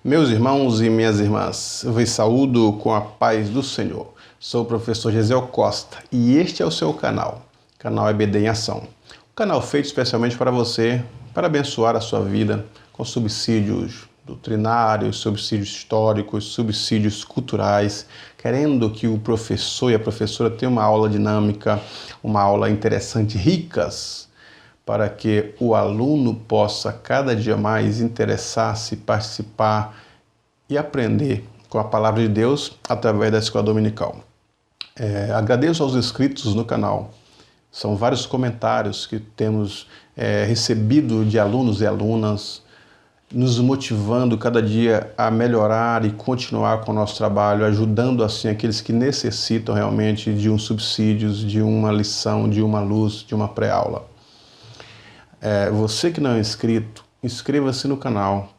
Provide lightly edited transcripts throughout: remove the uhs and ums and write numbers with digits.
Meus irmãos e minhas irmãs, eu vos saúdo com a paz do Senhor. Sou o professor Gesiel Costa e este é o seu canal EBD em Ação. Um canal feito especialmente para você, para abençoar a sua vida com subsídios doutrinários, subsídios históricos, subsídios culturais, querendo que o professor e a professora tenham uma aula dinâmica, uma aula interessante, ricas, para que o aluno possa cada dia mais interessar-se, participar e aprender com a palavra de Deus através da escola dominical. Agradeço aos inscritos no canal. São vários comentários que temos recebido de alunos e alunas, nos motivando cada dia a melhorar e continuar com o nosso trabalho, ajudando assim aqueles que necessitam realmente de um subsídio, de uma lição, de uma luz, de uma pré-aula. Você que não é inscrito, inscreva-se no canal,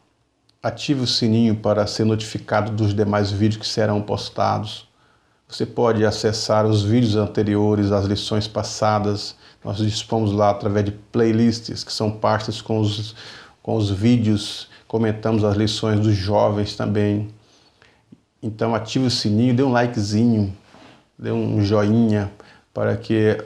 ative o sininho para ser notificado dos demais vídeos que serão postados. Você pode acessar os vídeos anteriores, as lições passadas. Nós dispomos lá através de playlists, que são pastas com os vídeos, comentamos as lições dos jovens também. Então ative o sininho, dê um likezinho, dê um joinha, para que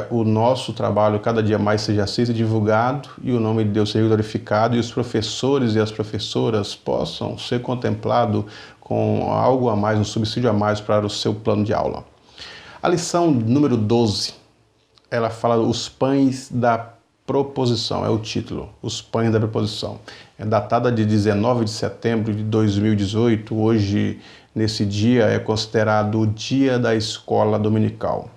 o nosso trabalho cada dia mais seja aceito e divulgado e o nome de Deus seja glorificado e os professores e as professoras possam ser contemplados com algo a mais, um subsídio a mais para o seu plano de aula. A lição número 12, ela fala os pães da proposição, é o título, os pães da proposição. É datada de 19 de setembro de 2018, hoje, nesse dia, é considerado o dia da escola dominical.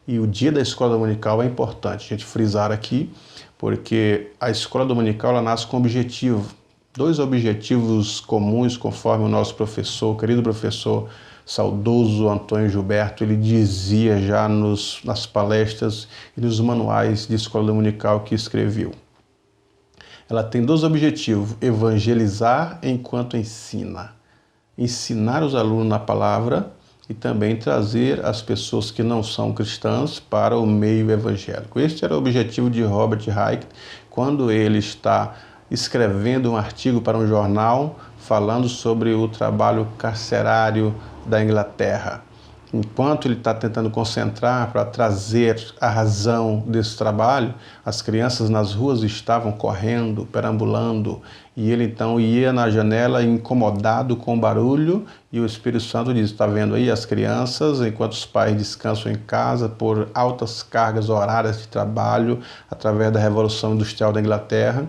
E o dia da escola dominical é importante a gente frisar aqui, porque a escola dominical ela nasce com objetivo. Dois objetivos comuns, conforme o nosso professor, querido professor saudoso Antônio Gilberto, ele dizia já nas palestras e nos manuais de escola dominical que escreveu. Ela tem dois objetivos: evangelizar enquanto ensina. Ensinar os alunos na palavra e também trazer as pessoas que não são cristãs para o meio evangélico. Este era o objetivo de Robert Reich quando ele está escrevendo um artigo para um jornal falando sobre o trabalho carcerário da Inglaterra. Enquanto ele está tentando concentrar para trazer a razão desse trabalho, as crianças nas ruas estavam correndo, perambulando, e ele então ia na janela incomodado com o barulho, e o Espírito Santo diz: está vendo aí as crianças, enquanto os pais descansam em casa por altas cargas horárias de trabalho, através da Revolução Industrial da Inglaterra.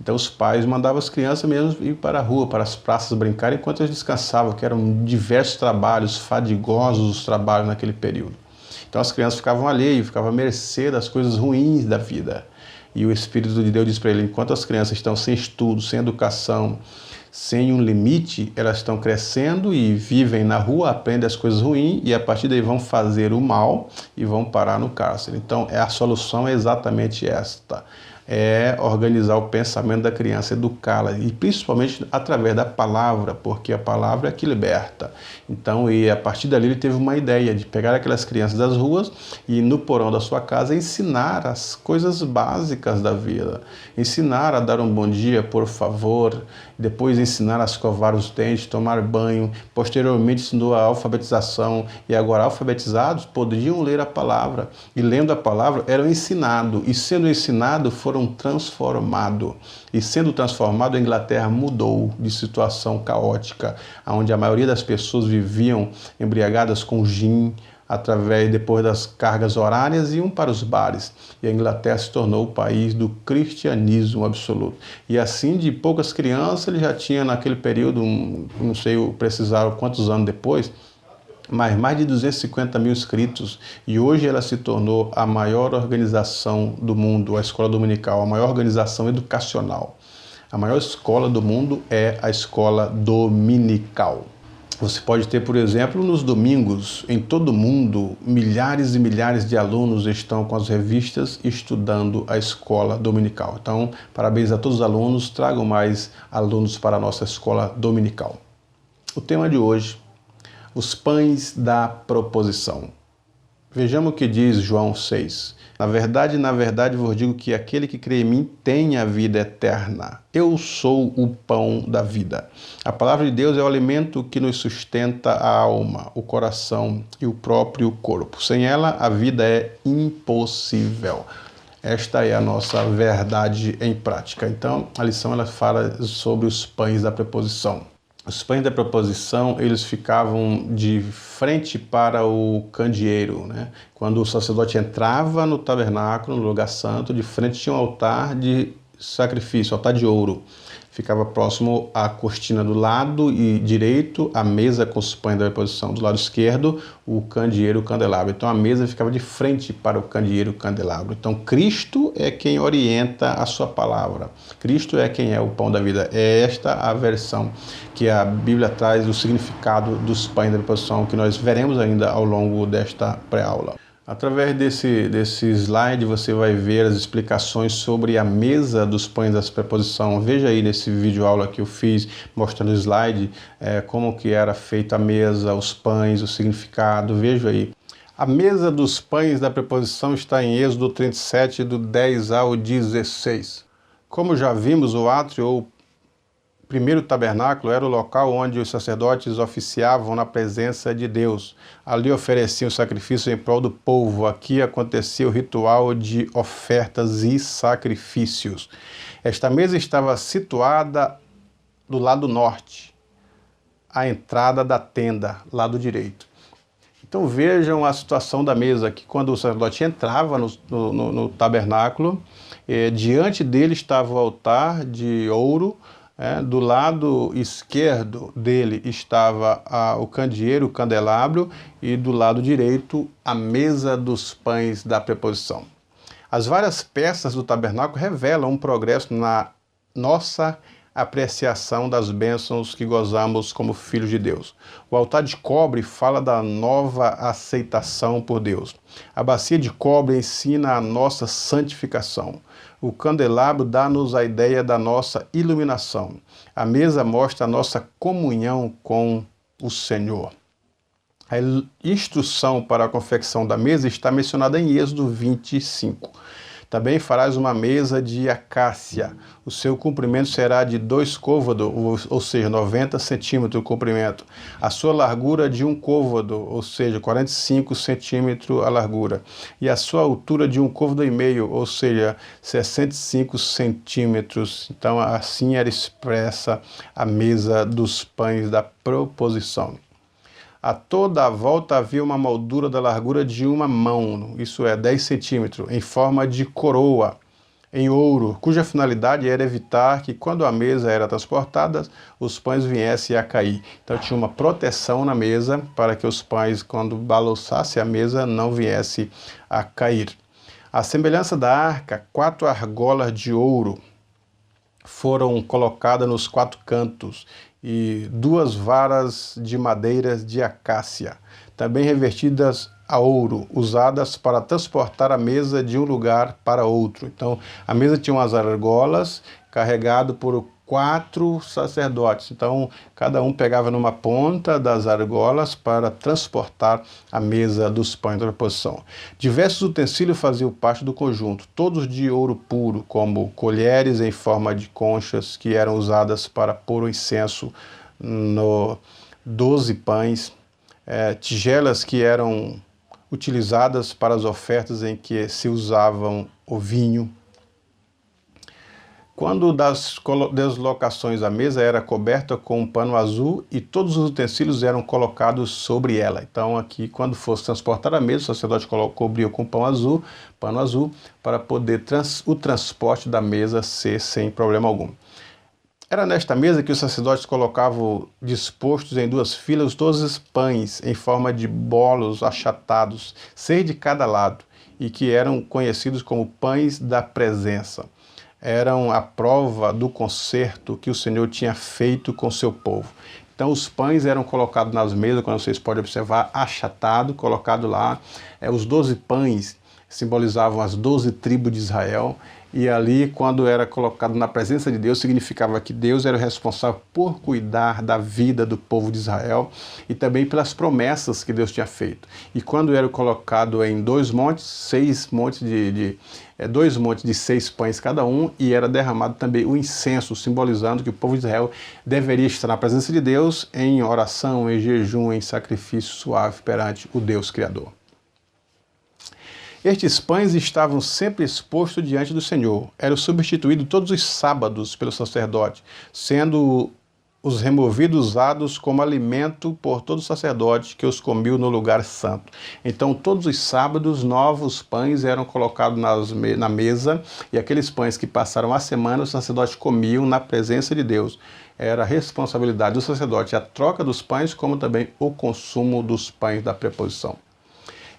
Então os pais mandavam as crianças mesmo ir para a rua, para as praças brincar, enquanto eles descansavam, que eram diversos trabalhos, fadigosos os trabalhos naquele período. Então as crianças ficavam alheias, ficavam à mercê das coisas ruins da vida. E o Espírito de Deus diz para ele: enquanto as crianças estão sem estudo, sem educação, sem um limite, elas estão crescendo e vivem na rua, aprendem as coisas ruins e a partir daí vão fazer o mal e vão parar no cárcere. Então a solução é exatamente esta: é organizar o pensamento da criança, educá-la, e principalmente através da palavra, porque a palavra é que liberta. Então, e a partir dali ele teve uma ideia de pegar aquelas crianças das ruas e no porão da sua casa ensinar as coisas básicas da vida, ensinar a dar um bom dia, por favor, depois ensinar a escovar os dentes, tomar banho, posteriormente ensinou a alfabetização, e agora alfabetizados podiam ler a palavra, e lendo a palavra eram ensinados, e sendo ensinados foram transformados, e sendo transformado a Inglaterra mudou de situação caótica, onde a maioria das pessoas viviam embriagadas com gin, depois das cargas horárias, iam para os bares. E a Inglaterra se tornou o país do cristianismo absoluto. E assim, de poucas crianças, ele já tinha naquele período, não sei precisar quantos anos depois, mas mais de 250 mil inscritos. E hoje ela se tornou a maior organização do mundo, a escola dominical, a maior organização educacional. A maior escola do mundo é a escola dominical. Você pode ter, por exemplo, nos domingos, em todo o mundo, milhares e milhares de alunos estão com as revistas estudando a escola dominical. Então, parabéns a todos os alunos, tragam mais alunos para a nossa escola dominical. O tema de hoje: os pães da proposição. Vejamos o que diz João 6. Na verdade vos digo que aquele que crê em mim tem a vida eterna. Eu sou o pão da vida. A palavra de Deus é o alimento que nos sustenta a alma, o coração e o próprio corpo. Sem ela, a vida é impossível. Esta é a nossa verdade em prática. Então, a lição ela fala sobre os pães da preposição. Os pães da preposição, eles ficavam de frente para o candeeiro, né? Quando o sacerdote entrava no tabernáculo, no lugar santo, de frente tinha um altar de sacrifício, altar de ouro. Ficava próximo à cortina do lado direito, a mesa com os pães da preposição. Do lado esquerdo, o candeeiro, o candelabro. Então a mesa ficava de frente para o candeeiro, o candelabro. Então Cristo é quem orienta a sua palavra. Cristo é quem é o pão da vida. É esta a versão que a Bíblia traz, o significado dos pães da preposição, que nós veremos ainda ao longo desta pré-aula. Através desse slide você vai ver as explicações sobre a mesa dos pães das preposição. Veja aí nesse vídeo aula que eu fiz mostrando o slide como que era feita a mesa, os pães, o significado. Veja aí. A mesa dos pães da preposição está em Êxodo 37, do 10 ao 16. Como já vimos, o átrio ou primeiro tabernáculo era o local onde os sacerdotes oficiavam na presença de Deus. Ali ofereciam sacrifício em prol do povo. Aqui acontecia o ritual de ofertas e sacrifícios. Esta mesa estava situada do lado norte, à entrada da tenda, lado direito. Então vejam a situação da mesa, que quando o sacerdote entrava no tabernáculo, diante dele estava o altar de ouro. Do lado esquerdo dele estava o candeeiro, o candelabro, e do lado direito a mesa dos pães da preposição. As várias peças do tabernáculo revelam um progresso na nossa apreciação das bênçãos que gozamos como filhos de Deus. O altar de cobre fala da nova aceitação por Deus. A bacia de cobre ensina a nossa santificação. O candelabro dá-nos a ideia da nossa iluminação. A mesa mostra a nossa comunhão com o Senhor. A instrução para a confecção da mesa está mencionada em Êxodo 25. Também farás uma mesa de acácia. O seu comprimento será de 2 côvados, ou seja, 90 centímetros de comprimento. A sua largura de 1 côvado, ou seja, 45 centímetros a largura. E a sua altura de 1 côvado e meio, ou seja, 65 centímetros. Então, assim era expressa a mesa dos pães da proposição. A toda a volta havia uma moldura da largura de uma mão, isso é, 10 centímetros, em forma de coroa, em ouro, cuja finalidade era evitar que, quando a mesa era transportada, os pães viessem a cair. Então tinha uma proteção na mesa para que os pães, quando balançasse a mesa, não viessem a cair. À semelhança da arca, 4 argolas de ouro foram colocadas nos 4 cantos, e 2 varas de madeiras de acácia, também revestidas a ouro, usadas para transportar a mesa de um lugar para outro. Então, a mesa tinha umas argolas carregado por 4 sacerdotes. Então, cada um pegava numa ponta das argolas para transportar a mesa dos pães da preposição. Diversos utensílios faziam parte do conjunto, todos de ouro puro, como colheres em forma de conchas que eram usadas para pôr o incenso no 12 pães, tigelas que eram utilizadas para as ofertas em que se usavam o vinho. Quando das deslocações a mesa era coberta com um pano azul e todos os utensílios eram colocados sobre ela. Então aqui, quando fosse transportar a mesa, o sacerdote cobria com pano azul, para poder o transporte da mesa ser sem problema algum. Era nesta mesa que os sacerdotes colocavam dispostos em 2 filas os 12 pães em forma de bolos achatados, 6 de cada lado, e que eram conhecidos como pães da presença. Eram a prova do concerto que o Senhor tinha feito com seu povo. Então os pães eram colocados nas mesas, como vocês podem observar, achatado, colocado lá. Os 12 pães simbolizavam as 12 tribos de Israel, e ali, quando era colocado na presença de Deus, significava que Deus era o responsável por cuidar da vida do povo de Israel e também pelas promessas que Deus tinha feito. E quando era colocado em dois montes de 6 pães cada um, e era derramado também o incenso, simbolizando que o povo de Israel deveria estar na presença de Deus em oração, em jejum, em sacrifício suave perante o Deus Criador. Estes pães estavam sempre expostos diante do Senhor. Eram substituídos todos os sábados pelo sacerdote, sendo os removidos usados como alimento por todo sacerdote que os comia no lugar santo. Então, todos os sábados, novos pães eram colocados na mesa, e aqueles pães que passaram a semana, os sacerdotes comiam na presença de Deus. Era responsabilidade do sacerdote a troca dos pães, como também o consumo dos pães da preposição.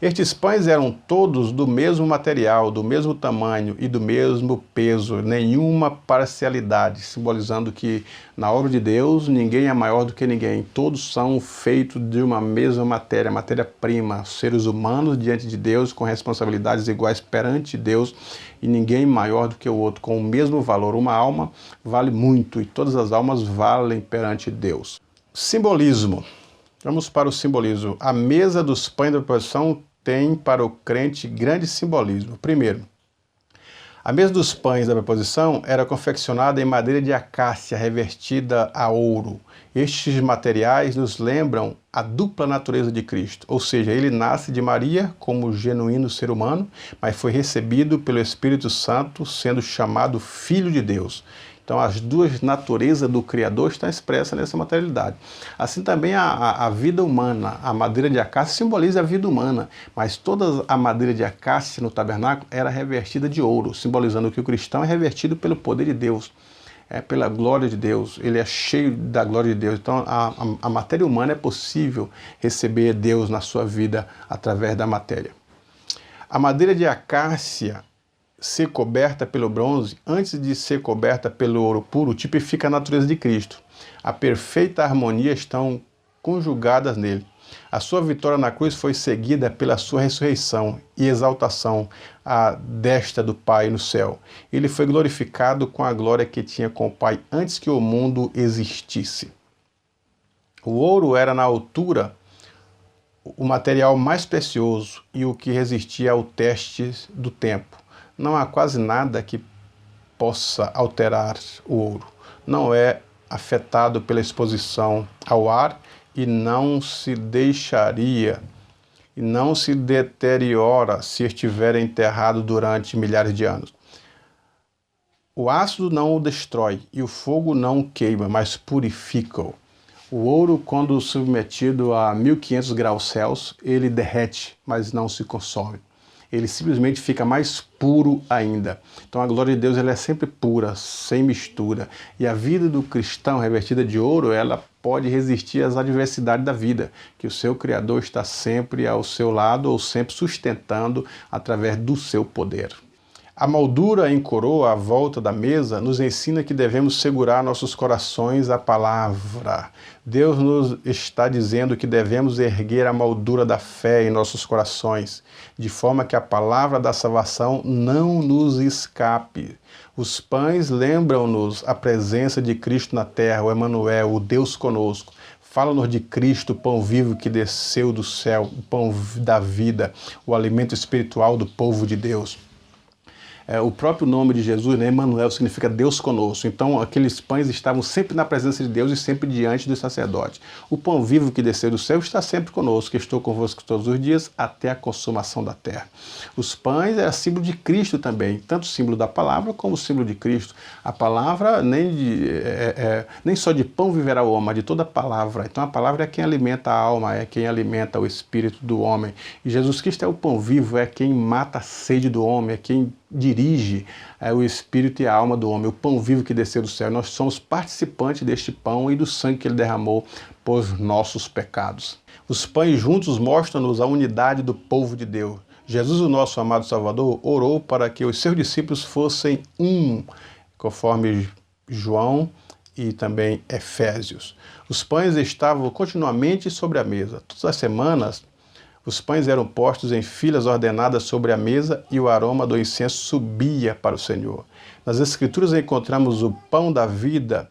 Estes pães eram todos do mesmo material, do mesmo tamanho e do mesmo peso, nenhuma parcialidade, simbolizando que na obra de Deus ninguém é maior do que ninguém. Todos são feitos de uma mesma matéria, matéria-prima, seres humanos diante de Deus com responsabilidades iguais perante Deus, e ninguém maior do que o outro, com o mesmo valor. Uma alma vale muito e todas as almas valem perante Deus. Simbolismo. Vamos para o simbolismo. A mesa dos pães da preposição tem para o crente grande simbolismo. Primeiro, a mesa dos pães da preposição era confeccionada em madeira de acácia revestida a ouro. Estes materiais nos lembram a dupla natureza de Cristo, ou seja, ele nasce de Maria como genuíno ser humano, mas foi recebido pelo Espírito Santo, sendo chamado Filho de Deus. Então, as duas naturezas do Criador estão expressas nessa materialidade. Assim também a vida humana, a madeira de acácia simboliza a vida humana, mas toda a madeira de acácia no tabernáculo era revestida de ouro, simbolizando que o cristão é revestido pelo poder de Deus, pela glória de Deus, ele é cheio da glória de Deus. Então, a matéria humana é possível receber Deus na sua vida através da matéria. A madeira de acácia ser coberta pelo bronze, antes de ser coberta pelo ouro puro, tipifica a natureza de Cristo. A perfeita harmonia estão conjugadas nele. A sua vitória na cruz foi seguida pela sua ressurreição e exaltação à destra do Pai no céu. Ele foi glorificado com a glória que tinha com o Pai antes que o mundo existisse. O ouro era na altura o material mais precioso e o que resistia ao teste do tempo. Não há quase nada que possa alterar o ouro. Não é afetado pela exposição ao ar e não se deteriora se estiver enterrado durante milhares de anos. O ácido não o destrói e o fogo não o queima, mas purifica-o. O ouro, quando submetido a 1500 graus Celsius, ele derrete, mas não se consome. Ele simplesmente fica mais puro ainda. Então a glória de Deus ela é sempre pura, sem mistura. E a vida do cristão revestida de ouro, ela pode resistir às adversidades da vida, que o seu Criador está sempre ao seu lado ou sempre sustentando através do seu poder. A moldura em coroa à volta da mesa nos ensina que devemos segurar nossos corações à palavra. Deus nos está dizendo que devemos erguer a moldura da fé em nossos corações, de forma que a palavra da salvação não nos escape. Os pães lembram-nos a presença de Cristo na terra, o Emanuel, o Deus conosco. Fala-nos de Cristo, o pão vivo que desceu do céu, o pão da vida, o alimento espiritual do povo de Deus. O próprio nome de Jesus, né, Emanuel, significa Deus conosco. Então, aqueles pães estavam sempre na presença de Deus e sempre diante dos sacerdotes. O pão vivo que desceu do céu está sempre conosco, que estou convosco todos os dias até a consumação da terra. Os pães é símbolo de Cristo também, tanto símbolo da palavra como símbolo de Cristo. A palavra, nem só de pão viverá o homem, mas de toda a palavra. Então, a palavra é quem alimenta a alma, é quem alimenta o espírito do homem. E Jesus Cristo é o pão vivo, é quem mata a sede do homem, é quem dirige o espírito e a alma do homem, o pão vivo que desceu do céu. Nós somos participantes deste pão e do sangue que ele derramou por nossos pecados. Os pães juntos mostram-nos a unidade do povo de Deus. Jesus, o nosso amado Salvador, orou para que os seus discípulos fossem um, conforme João e também Efésios. Os pães estavam continuamente sobre a mesa. Todas as semanas, Os pães eram postos em filas ordenadas sobre a mesa e o aroma do incenso subia para o Senhor. Nas Escrituras encontramos o pão da vida,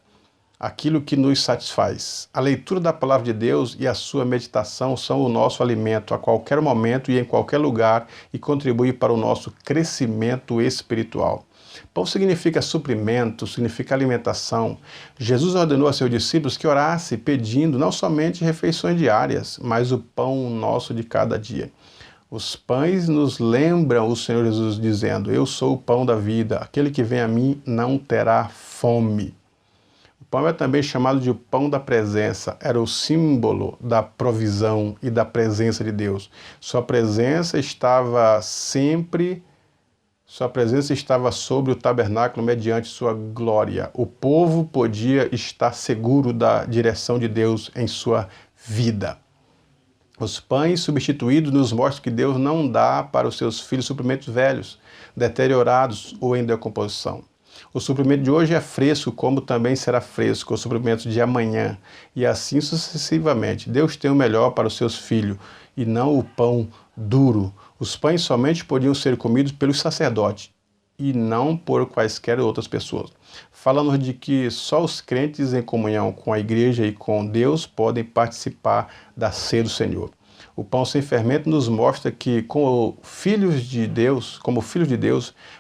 aquilo que nos satisfaz. A leitura da palavra de Deus e a sua meditação são o nosso alimento a qualquer momento e em qualquer lugar e contribuem para o nosso crescimento espiritual. Pão significa suprimento, significa alimentação. Jesus ordenou a seus discípulos que orasse pedindo não somente refeições diárias, mas o pão nosso de cada dia. Os pães nos lembram o Senhor Jesus dizendo: eu sou o pão da vida, aquele que vem a mim não terá fome. O pão é também chamado de pão da presença, era o símbolo da provisão e da presença de Deus. Sua presença estava sobre o tabernáculo mediante sua glória. O povo podia estar seguro da direção de Deus em sua vida. Os pães substituídos nos mostram que Deus não dá para os seus filhos suprimentos velhos, deteriorados ou em decomposição. O suprimento de hoje é fresco, como também será fresco o suprimento de amanhã, e assim sucessivamente. Deus tem o melhor para os seus filhos, e não o pão duro. Os pães somente podiam ser comidos pelos sacerdotes, e não por quaisquer outras pessoas. Falando de que só os crentes em comunhão com a igreja e com Deus podem participar da ceia do Senhor. O pão sem fermento nos mostra que, como filhos de Deus,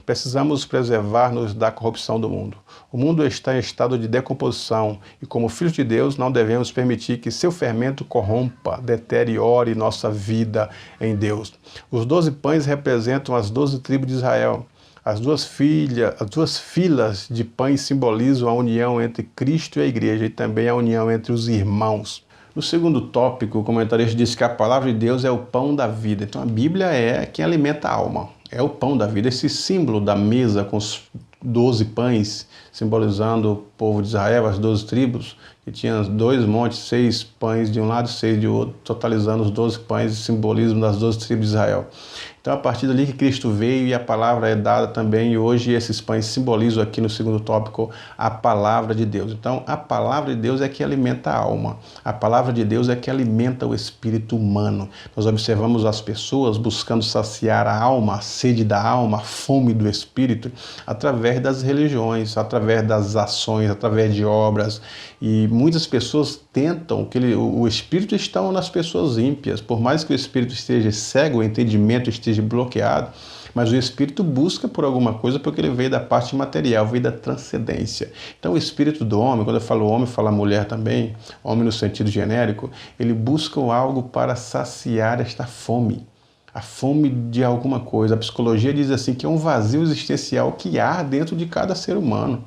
precisamos preservar-nos da corrupção do mundo. O mundo está em estado de decomposição e, como filhos de Deus, não devemos permitir que seu fermento corrompa, deteriore nossa vida em Deus. Os 12 pães representam as 12 tribos de Israel. As duas filas de pães simbolizam a união entre Cristo e a igreja e também a união entre os irmãos. No segundo tópico, o comentarista diz que a palavra de Deus é o pão da vida. Então a Bíblia é quem alimenta a alma, é o pão da vida. Esse símbolo da mesa com os 12 pães, simbolizando o povo de Israel, as 12 tribos, que tinha 2 montes, 6 pães de um lado e 6 de outro, totalizando os 12 pães, simbolismo das 12 tribos de Israel. Então, a partir dali que Cristo veio e a palavra é dada também, e hoje esses pães simbolizam aqui no segundo tópico a palavra de Deus. Então, a palavra de Deus é que alimenta a alma. A palavra de Deus é que alimenta o espírito humano. Nós observamos as pessoas buscando saciar a alma, a sede da alma, a fome do espírito, através das religiões, através das ações, através de obras. E muitas pessoas tentam, o espírito está nas pessoas ímpias, por mais que o espírito esteja cego, o entendimento esteja bloqueado, mas o espírito busca por alguma coisa porque ele veio da parte material, veio da transcendência. Então o espírito do homem, quando eu falo homem, eu falo mulher também, homem no sentido genérico, ele busca algo para saciar esta fome. A fome de alguma coisa. A psicologia diz assim que é um vazio existencial que há dentro de cada ser humano.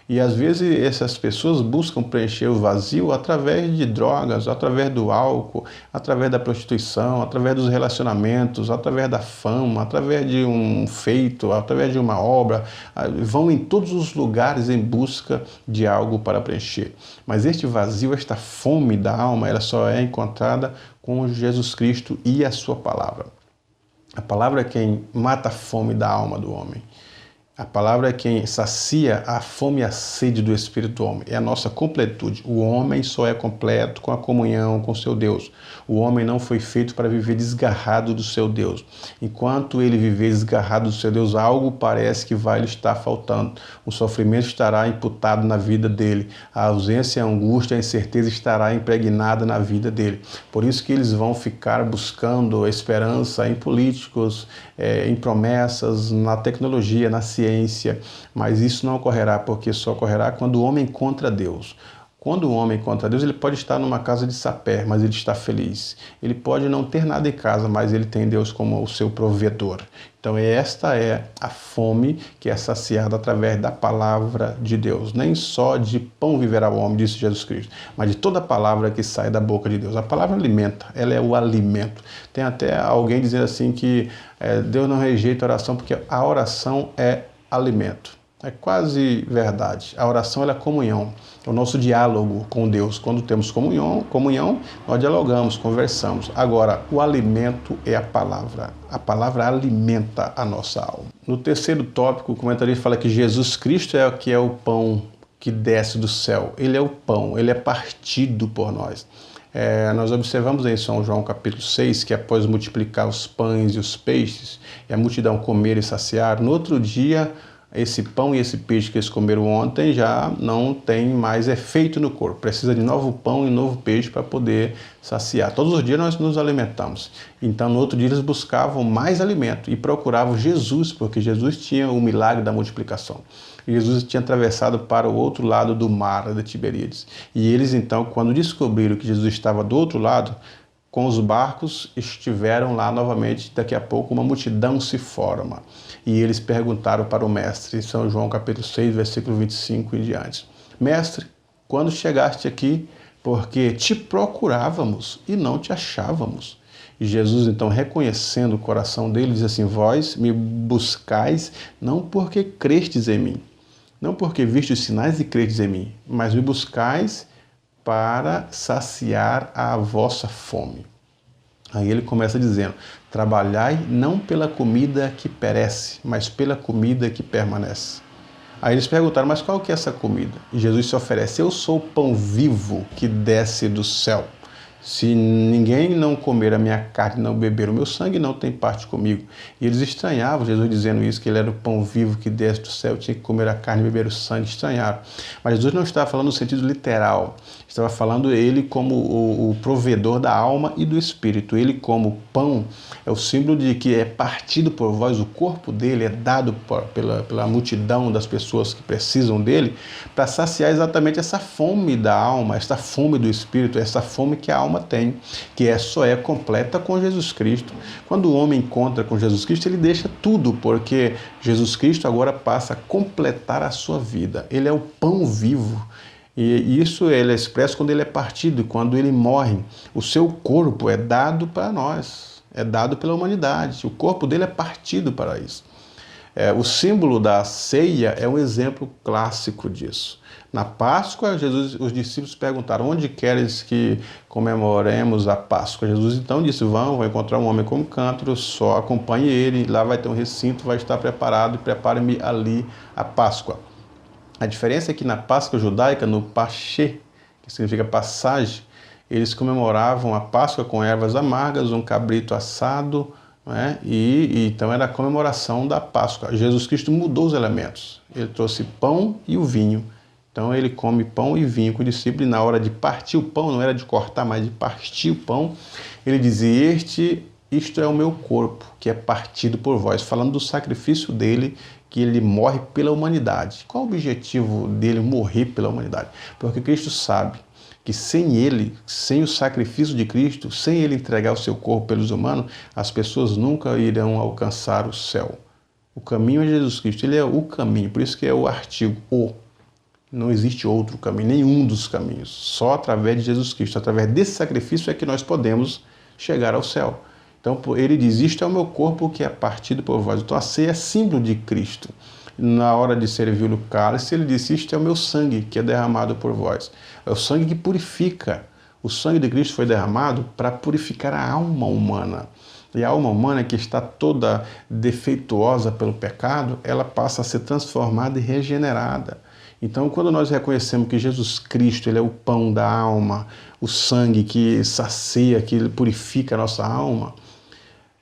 E às vezes essas pessoas buscam preencher o vazio através de drogas, através do álcool, através da prostituição, através dos relacionamentos, através da fama, através de um feito, através de uma obra. Vão em todos os lugares em busca de algo para preencher. Mas este vazio, esta fome da alma, ela só é encontrada com Jesus Cristo e a sua palavra. A palavra é quem mata a fome da alma do homem. A palavra é quem sacia a fome e a sede do espírito do homem. É a nossa completude. O homem só é completo com a comunhão com seu Deus. O homem não foi feito para viver desgarrado do seu Deus. Enquanto ele viver desgarrado do seu Deus, algo parece que vai lhe estar faltando. O sofrimento estará imputado na vida dele. A ausência, a angústia, a incerteza estará impregnada na vida dele. Por isso que eles vão ficar buscando esperança em políticos, em promessas, na tecnologia, na ciência, mas isso não ocorrerá, porque só ocorrerá quando o homem encontra Deus. Quando o homem encontra Deus, ele pode estar numa casa de sapé, mas ele está feliz. Ele pode não ter nada em casa, mas ele tem Deus como o seu provedor. Então esta é a fome que é saciada através da palavra de Deus. Nem só de pão viverá o homem, disse Jesus Cristo, mas de toda palavra que sai da boca de Deus. A palavra alimenta, ela é o alimento. Tem até alguém dizendo assim que Deus não rejeita a oração, porque a oração é alimento. É quase verdade. A oração ela é comunhão, é o nosso diálogo com Deus. Quando temos comunhão, nós dialogamos, conversamos. Agora, o alimento é a palavra. A palavra alimenta a nossa alma. No terceiro tópico, o comentarista fala que Jesus Cristo é o que é o pão que desce do céu. Ele é o pão, ele é partido por nós. Nós observamos em São João capítulo 6 que após multiplicar os pães e os peixes, e a multidão comer e saciar, no outro dia esse pão e esse peixe que eles comeram ontem já não tem mais efeito no corpo. Precisa de novo pão e novo peixe para poder saciar. Todos os dias nós nos alimentamos. Então, no outro dia eles buscavam mais alimento e procuravam Jesus, porque Jesus tinha o milagre da multiplicação. Jesus tinha atravessado para o outro lado do mar de Tiberíades. E eles, então, quando descobriram que Jesus estava do outro lado, com os barcos, estiveram lá novamente. Daqui a pouco uma multidão se forma. E eles perguntaram para o mestre, em São João capítulo 6, versículo 25 em diante. Mestre, quando chegaste aqui, porque te procurávamos e não te achávamos. E Jesus, então, reconhecendo o coração dele, diz assim, vós me buscais não porque crestes em mim, não porque vistes os sinais e crestes em mim, mas me buscais para saciar a vossa fome. Aí ele começa dizendo, trabalhai não pela comida que perece, mas pela comida que permanece. Aí eles perguntaram, mas qual que é essa comida? E Jesus se oferece, eu sou o pão vivo que desce do céu. Se ninguém não comer a minha carne e não beber o meu sangue, não tem parte comigo. E eles estranhavam Jesus dizendo isso, que ele era o pão vivo que desce do céu, tinha que comer a carne e beber o sangue, estranharam. Mas Jesus não estava falando no sentido literal, estava falando ele como o provedor da alma e do espírito. Ele como pão é o símbolo de que é partido por vós, o corpo dele é dado pela multidão das pessoas que precisam dele, para saciar exatamente essa fome da alma, essa fome do espírito, essa fome que a alma tem, que só é completa com Jesus Cristo. Quando o homem encontra com Jesus Cristo, ele deixa tudo, porque Jesus Cristo agora passa a completar a sua vida. Ele é o pão vivo. E isso ele é expresso quando ele é partido, quando ele morre. O seu corpo é dado para nós, é dado pela humanidade. O corpo dele é partido para isso. O símbolo da ceia é um exemplo clássico disso. Na Páscoa, os discípulos perguntaram, onde queres que comemoremos a Páscoa? Jesus então disse, vão encontrar um homem com um cântaro, só acompanhe ele, lá vai ter um recinto, vai estar preparado e prepare-me ali a Páscoa. A diferença é que na Páscoa judaica, no Pachê, que significa passagem, eles comemoravam a Páscoa com ervas amargas, um cabrito assado, né? E então era a comemoração da Páscoa. Jesus Cristo mudou os elementos. Ele trouxe pão e o vinho. Então ele come pão e vinho com o discípulo, e na hora de partir o pão, não era de cortar, mas de partir o pão, ele dizia, isto é o meu corpo, que é partido por vós, falando do sacrifício dele, que ele morre pela humanidade. Qual o objetivo dele morrer pela humanidade? Porque Cristo sabe que sem ele, sem o sacrifício de Cristo, sem ele entregar o seu corpo pelos humanos, as pessoas nunca irão alcançar o céu. O caminho é Jesus Cristo, ele é o caminho, por isso que é o artigo o. Não existe outro caminho, nenhum dos caminhos. Só através de Jesus Cristo, através desse sacrifício é que nós podemos chegar ao céu. Então ele diz, isto é o meu corpo que é partido por vós. Então a ceia é símbolo de Cristo. Na hora de servir o cálice, ele disse, isto é o meu sangue que é derramado por vós. É o sangue que purifica. O sangue de Cristo foi derramado para purificar a alma humana. E a alma humana, que está toda defeituosa pelo pecado, ela passa a ser transformada e regenerada. Então, quando nós reconhecemos que Jesus Cristo ele é o pão da alma, o sangue que sacia, que purifica a nossa alma,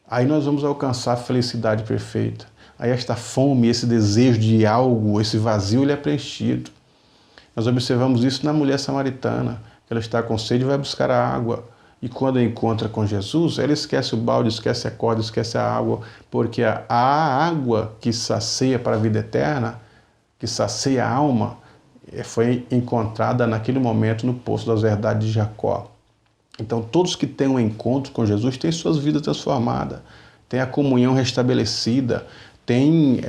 aí nós vamos alcançar a felicidade perfeita. Aí esta fome, esse desejo de algo, esse vazio, ele é preenchido. Nós observamos isso na mulher samaritana, que ela está com sede e vai buscar a água. E quando encontra com Jesus, ela esquece o balde, esquece a corda, esquece a água, porque a água que sacia para a vida eterna, que sacia a alma, foi encontrada naquele momento no Poço das Verdades de Jacó. Então todos que têm um encontro com Jesus têm suas vidas transformadas, têm a comunhão restabelecida, tem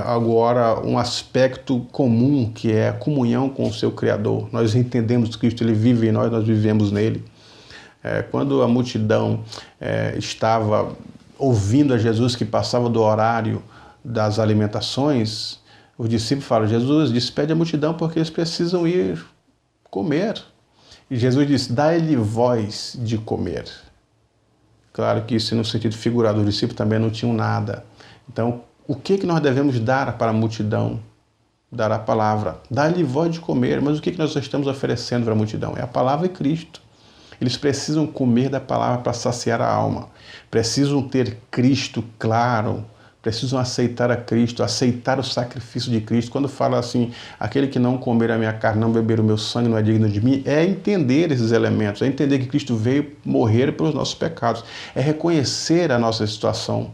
agora um aspecto comum, que é a comunhão com o seu Criador. Nós entendemos que Cristo ele vive em nós, nós vivemos nele. Quando a multidão estava ouvindo a Jesus que passava do horário das alimentações, os discípulos falam, Jesus, despede a multidão porque eles precisam ir comer. E Jesus disse, dá-lhe voz de comer. Claro que isso no sentido figurado, os discípulos também não tinham nada. Então, o que nós devemos dar para a multidão? Dar a palavra. Dá-lhe voz de comer, mas o que nós estamos oferecendo para a multidão? É a palavra e Cristo. Eles precisam comer da palavra para saciar a alma. Precisam ter Cristo claro. Precisam aceitar a Cristo, aceitar o sacrifício de Cristo. Quando fala assim, aquele que não comer a minha carne, não beber o meu sangue, não é digno de mim, é entender esses elementos, é entender que Cristo veio morrer pelos nossos pecados, é reconhecer a nossa situação,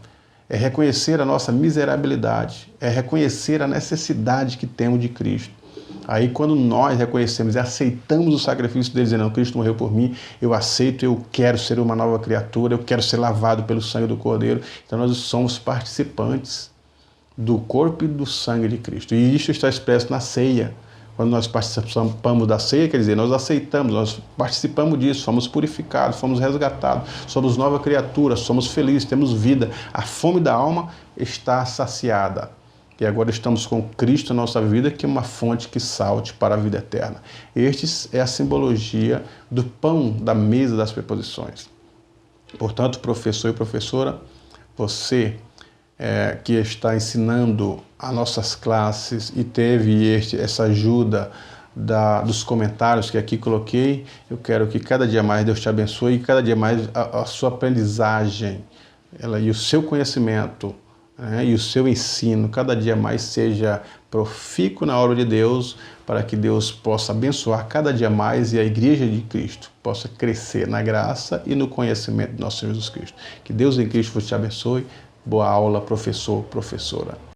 é reconhecer a nossa miserabilidade, é reconhecer a necessidade que temos de Cristo. Aí quando nós reconhecemos e aceitamos o sacrifício dele, dizendo, Cristo morreu por mim, eu aceito, eu quero ser uma nova criatura, eu quero ser lavado pelo sangue do Cordeiro. Então nós somos participantes do corpo e do sangue de Cristo. E isso está expresso na ceia. Quando nós participamos da ceia, quer dizer, nós aceitamos, nós participamos disso, somos purificados, fomos resgatados, somos nova criatura, somos felizes, temos vida. A fome da alma está saciada. E agora estamos com Cristo na nossa vida, que é uma fonte que salte para a vida eterna. Este é a simbologia do pão da mesa das preposições. Portanto, professor e professora, você que está ensinando as nossas classes e teve essa ajuda dos comentários que aqui coloquei, eu quero que cada dia mais Deus te abençoe e cada dia mais a sua aprendizagem e o seu conhecimento e o seu ensino cada dia mais seja profícuo na obra de Deus, para que Deus possa abençoar cada dia mais e a Igreja de Cristo possa crescer na graça e no conhecimento de nosso Senhor Jesus Cristo. Que Deus em Cristo te abençoe. Boa aula, professor, professora.